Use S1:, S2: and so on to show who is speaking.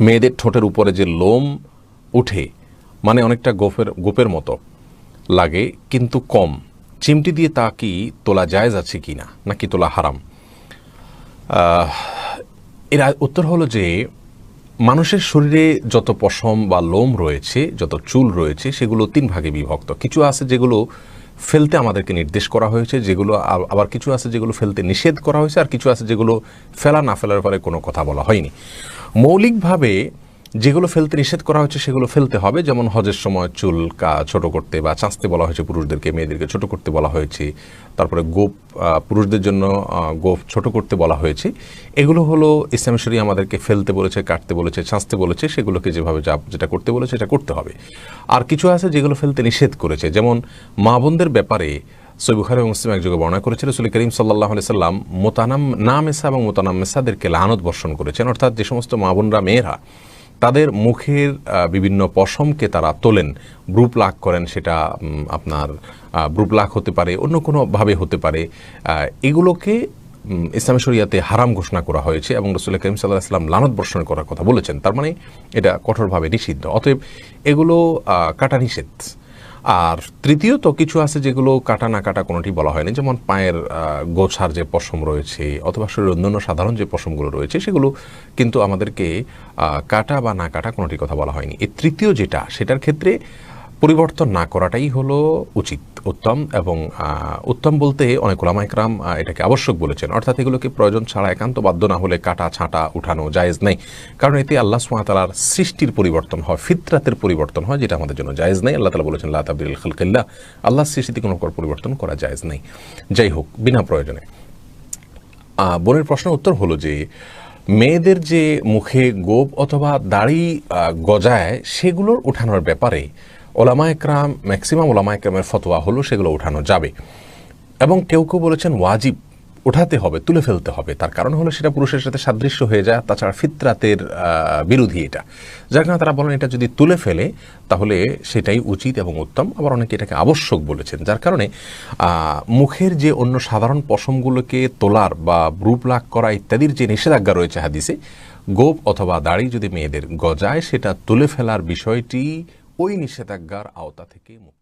S1: মেয়েদের ঠোঁটের উপরে যে লোম উঠে, মানে অনেকটা গোপের মতো লাগে কিন্তু কম, চিমটি দিয়ে তা কি তোলা জায়েজ আছে কি না, নাকি তোলা হারাম? এর উত্তর হলো যে মানুষের শরীরে যত পশম বা লোম রয়েছে, যত চুল রয়েছে, সেগুলো 3 ভাগে বিভক্ত। কিছু আছে যেগুলো ফেলতে আমাদেরকে নির্দেশ করা হয়েছে, যেগুলো আবার কিছু আছে যেগুলো ফেলতে নিষেধ করা হয়েছে, আর কিছু আছে যেগুলো ফেলা না ফেলার পরে কোনো কথা বলা হয়নি। মৌলিকভাবে যেগুলো ফেলতে নিষেধ করা হয়েছে সেগুলো ফেলতে হবে, যেমন হজের সময় চুল ছোট করতে বা চাঁচতে বলা হয়েছে পুরুষদেরকে, মেয়েদেরকে ছোট করতে বলা হয়েছে। তারপরে গোপ, পুরুষদের জন্য গোপ ছোট করতে বলা হয়েছে। এগুলো হলো ইসলামী শরীয়ত আমাদেরকে ফেলতে বলেছে, কাটতে বলেছে, চাঁচতে বলেছে, সেগুলোকে যেভাবে যেটা করতে বলেছে এটা করতে হবে। আর কিছু আছে যেগুলো ফেলতে নিষেধ করেছে, যেমন মা বোনদের ব্যাপারে সহিহ বুখারী এবং মুসলিম একযোগে বর্ণনা করেছিল রাসূল করিম সাল্লাল্লাহু আলাইহি সাল্লাম মোতানাম্মেসা এবং মোতানাম্মেসাদেরকে লানত বর্ষণ করেছেন। অর্থাৎ যে সমস্ত মা বোনরা, মেয়েরা তাদের মুখের বিভিন্ন পশমকে তারা তোলেন, ব্রু প্লাক করেন, সেটা আপনার ব্রু প্লাক হতে পারে, অন্য কোনোভাবে হতে পারে, এগুলোকে ইসলামী শরিয়াতে হারাম ঘোষণা করা হয়েছে এবং রাসূল করিম সাল্লাল্লাহু আলাইহি সাল্লাম লানত বর্ষণ করার কথা বলেছেন। তার মানে এটা কঠোরভাবে নিষিদ্ধ, অতএব এগুলো কাটা নিষেধ। আর তৃতীয়ত কিছু আছে যেগুলো কাটা না কাটা কোনোটি বলা হয়নি, যেমন পায়ের গোছার যে পশম রয়েছে অথবা শরীরের অন্যান্য সাধারণ যে পশমগুলো রয়েছে সেগুলো কিন্তু আমাদেরকে কাটা বা না কাটা কোনোটি কথা বলা হয়নি। এই তৃতীয় যেটা, সেটার ক্ষেত্রে পরিবর্তন না করাটাই হলো উচিত, উত্তম। এবং উত্তম বলতে অনেক উলামা ইকরাম এটাকে আবশ্যক বলেছেন, অর্থাৎ এগুলোকে প্রয়োজন ছাড়া একান্ত বাধ্য না হলে কাটা ছাঁটা উঠানো জায়েজ নেই, কারণ এতে আল্লাহ সুবহানাহু ওয়া তাআলার সৃষ্টির পরিবর্তন হয়, ফিতরাতের পরিবর্তন হয়, যেটা আমাদের জন্য জায়েজ নেই। আল্লাহ তাআলা বলেছেন লা তাবদীলা লিখালকিল্লাহ, আল্লাহর সৃষ্টিতে কোনো পরিবর্তন করা জায়েজ নেই। যাই হোক, বিনা প্রয়োজনে। বোনের প্রশ্নের উত্তর হলো যে মেয়েদের যে মুখে গোপ অথবা দাড়ি গজায় সেগুলোর উঠানোর ব্যাপারে ওলামা একরাম, ম্যাক্সিমাম ওলামা একরামের ফতোয়া হলো সেগুলো উঠানো যাবে, এবং কেউ কেউ বলেছেন ওয়াজিব, উঠাতে হবে, তুলে ফেলতে হবে। তার কারণ হলো সেটা পুরুষের সাথে সাদৃশ্য হয়ে যায়, তাছাড়া ফিতরাতের বিরোধী এটা, যার কারণে তারা বলেন এটা যদি তুলে ফেলে তাহলে সেটাই উচিত এবং উত্তম। আবার অনেকে এটাকে আবশ্যক বলেছেন, যার কারণে মুখের যে অন্য সাধারণ পশমগুলোকে তোলার বা ব্রু প্লাক করা ইত্যাদির যে নিষেধাজ্ঞা রয়েছে হাদিসে, গোপ অথবা দাড়ি যদি মেয়েদের গজায় সেটা তুলে ফেলার বিষয়টি ওই নিষেধাজ্ঞার আওতা থেকে মুক্ত।